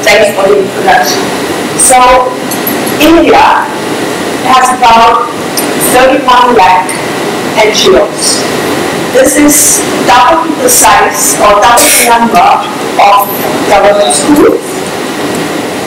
Thanks for the introduction. So, India has about 31 lakh NGOs. This is double the size or double the number of government schools.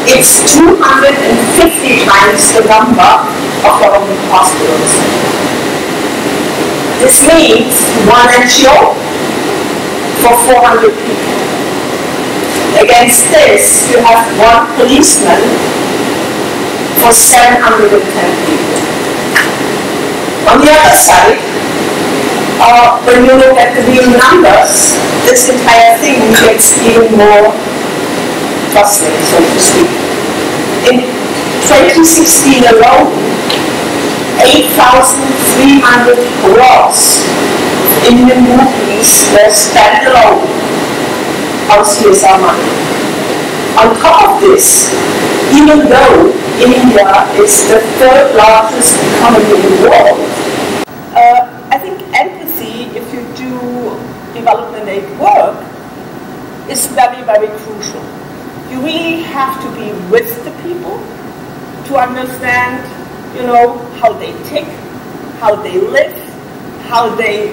It's 250 times the number of government hospitals. This means one NGO for 400 people. Against this, you have one policeman for 710 people. On the other side, when you look at the real numbers, this entire thing gets even more bustling, so to speak. In 2016 alone, 8,300 crores Indian rupees were spent alone on CSR money. On top of this, even though India is the third largest economy in the world, I think empathy, if you do development aid work, is very, very crucial. You really have to be with the people to understand, how they tick, how they live, how they,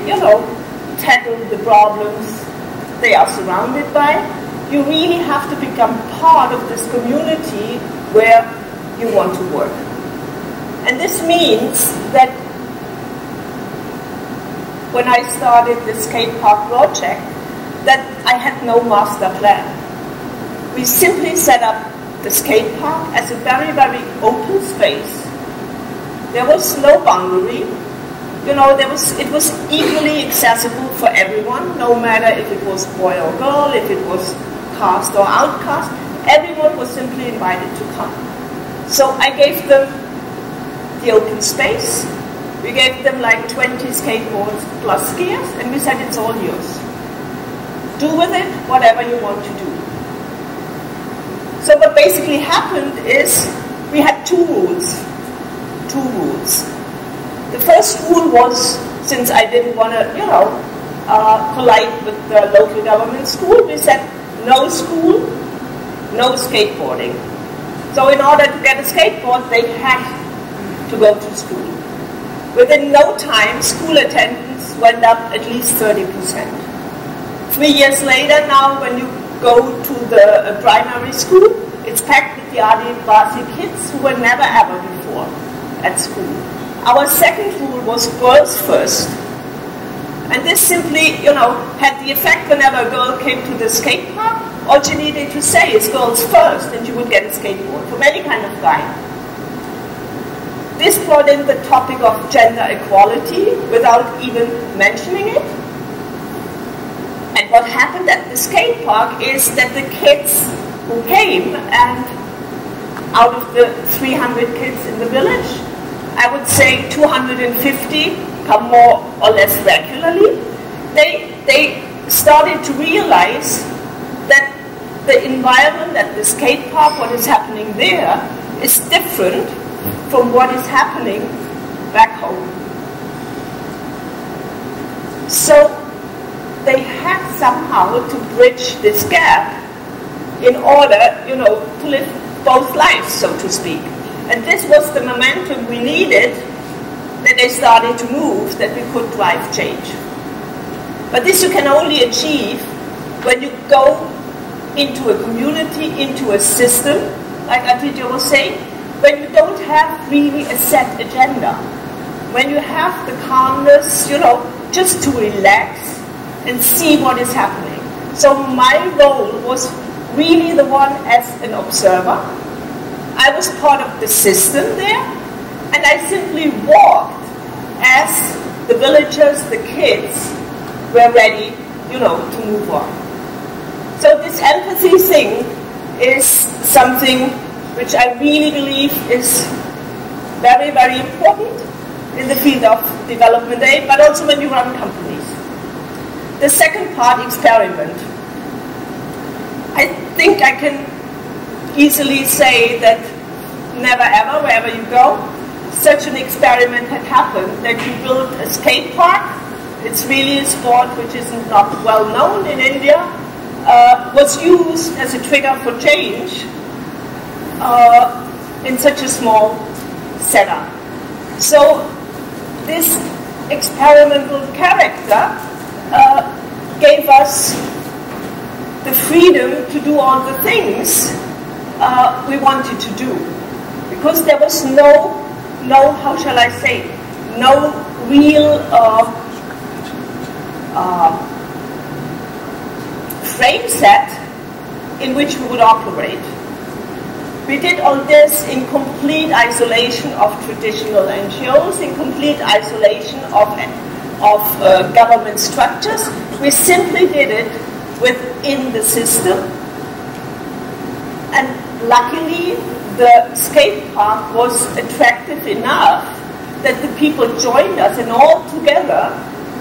tackle the problems they are surrounded by. You really have to become part of this community where you want to work. And this means that when I started the skate park project, that I had no master plan. We simply set up the skate park as a very, very open space. There was no boundary. It was equally accessible for everyone, no matter if it was boy or girl, if it was caste or outcast. Everyone was simply invited to come. So I gave them the open space. We gave them like 20 skateboards plus skiers, and we said it's all yours. Do with it whatever you want to do. So what basically happened is we had two rules. The first rule was, since I didn't want to, collide with the local government school, we said no school, no skateboarding. So in order to get a skateboard, they had to go to school. Within no time, school attendance went up at least 30%. 3 years later now, when you go to the primary school, it's packed with the Adivasi kids who were never ever before at school. Our second rule was girls first. And this simply, had the effect whenever a girl came to the skate park, all she needed to say is girls first, and she would get a skateboard from any kind of guy. This brought in the topic of gender equality without even mentioning it. And what happened at the skate park is that the kids who came, and out of the 300 kids in the village, I would say 250 come more or less regularly. They started to realize that the environment at the skate park, what is happening there, is different from what is happening back home. So they had somehow to bridge this gap in order, to live both lives, so to speak. And this was the momentum we needed, that they started to move, that we could drive change. But this you can only achieve when you go into a community, into a system, like Aditya was saying, when you don't have really a set agenda, when you have the calmness, just to relax and see what is happening. So my role was really the one as an observer. I was part of the system there, and I simply walked as the villagers, the kids, were ready, to move on. So this empathy thing is something which I really believe is very, very important in the field of development aid, but also when you run companies. The second part, experiment. I think I can easily say that never ever, wherever you go, such an experiment had happened, that you build a skate park. It's really a sport which is not well known in India. was used as a trigger for change in such a small setup. So this experimental character gave us the freedom to do all the things we wanted to do, because there was no, how shall I say, no real frame set in which we would operate. We did all this in complete isolation of traditional NGOs, in complete isolation of government structures. We simply did it within the system. And luckily, the skate park was attractive enough that the people joined us, and all together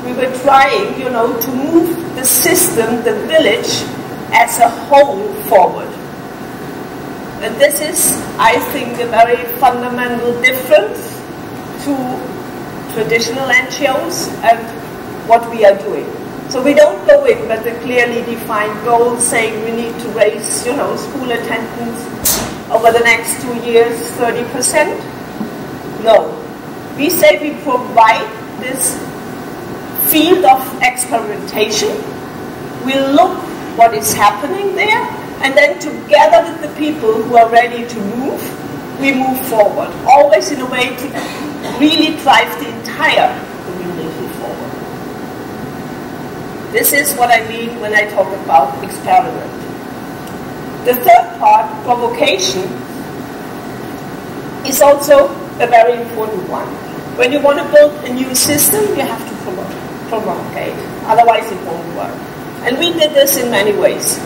we were trying, to move the system, the village, as a whole forward. And this is, I think, a very fundamental difference to traditional NGOs and what we are doing. So we don't go in with a clearly defined goal saying we need to raise, school attendance over the next 2 years 30%. No. We say we provide this field of experimentation. We look what is happening there, and then together with the people who are ready to move, we move forward. Always in a way to really drive the entire community forward. This is what I mean when I talk about experiment. The third part, provocation, is also a very important one. When you want to build a new system, you have to provocate, otherwise it won't work. And we did this in many ways.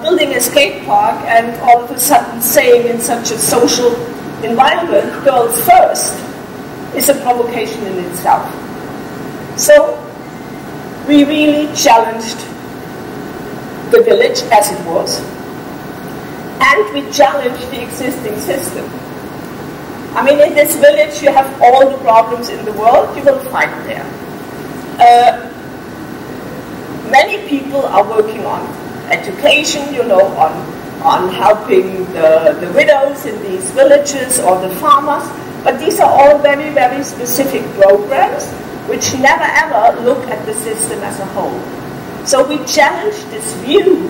Building a skate park and all of a sudden saying in such a social environment, girls first, is a provocation in itself. So we really challenged the village as it was, and we challenged the existing system. I mean, in this village you have all the problems in the world, you will find there. Many people are working on education, on helping the widows in these villages or the farmers, but these are all very, very specific programs which never ever look at the system as a whole. So we challenged this view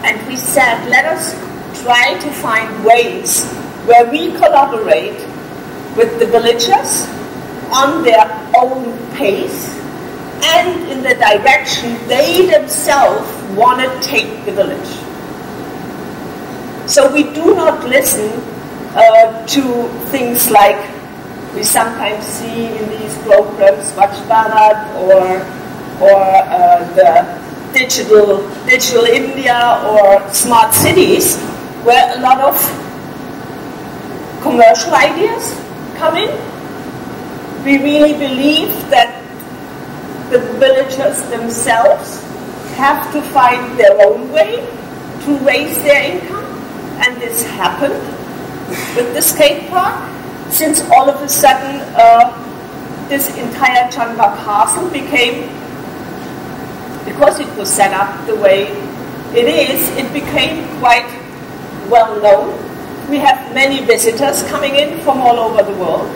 and we said, let us try to find ways where we collaborate with the villagers on their own pace and in the direction they themselves want to take the village. So we do not listen to things like we sometimes see in these programs, Swachh Bharat or the digital India or smart cities, where a lot of commercial ideas come in. We really believe that the villagers themselves have to find their own way to raise their income, and this happened with the skate park, since all of a sudden this entire Chandra Castle became, because it was set up the way it is, it became quite well known. We have many visitors coming in from all over the world.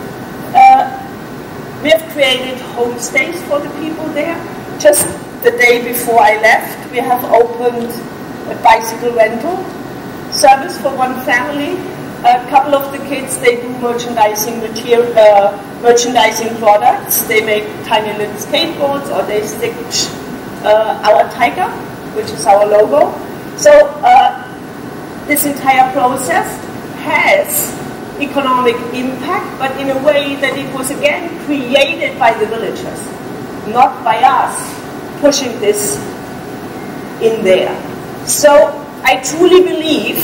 We have created homestays for the people there. Just the day before I left, we have opened a bicycle rental service for one family. A couple of the kids, they do merchandising products. They make tiny little skateboards, or they stitch our tiger, which is our logo. So this entire process has economic impact, but in a way that it was again created by the villagers, not by us pushing this in there. So I truly believe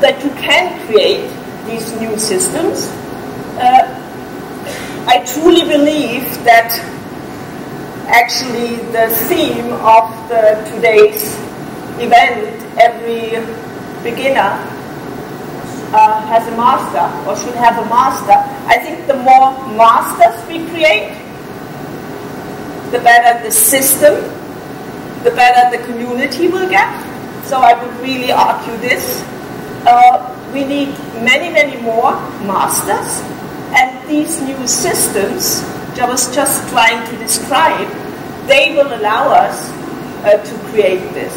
that you can create these new systems. I truly believe that actually the theme of today's event, every beginner has a master or should have a master. I think the more masters we create, the better the system, the better the community will get. So I would really argue this. We need many, many more masters, and these new systems which I was just trying to describe, they will allow us to create this.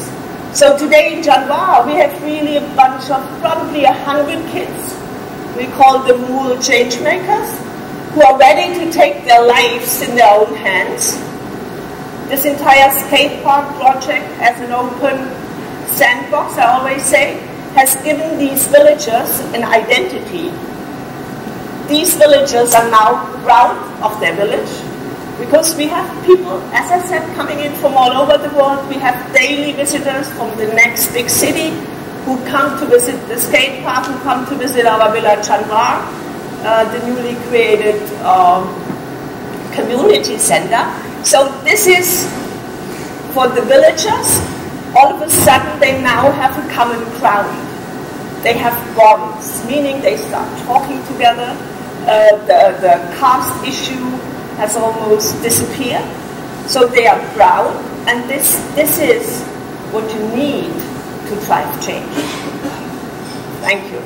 So today in January, we have really a bunch of probably 100 kids. We call them rural change makers, who are ready to take their lives in their own hands. This entire skate park project as an open sandbox, I always say, has given these villagers an identity. These villagers are now proud of their village, because we have people, as I said, coming in from all over the world. We have daily visitors from the next big city who come to visit the skate park, who come to visit our Villa Chanvar, the newly created community center. So this is for the villagers. All of a sudden they now have a common ground. They have bonds, meaning they start talking together. The caste issue has almost disappeared. So they are proud, and this is what you need to drive change. Thank you.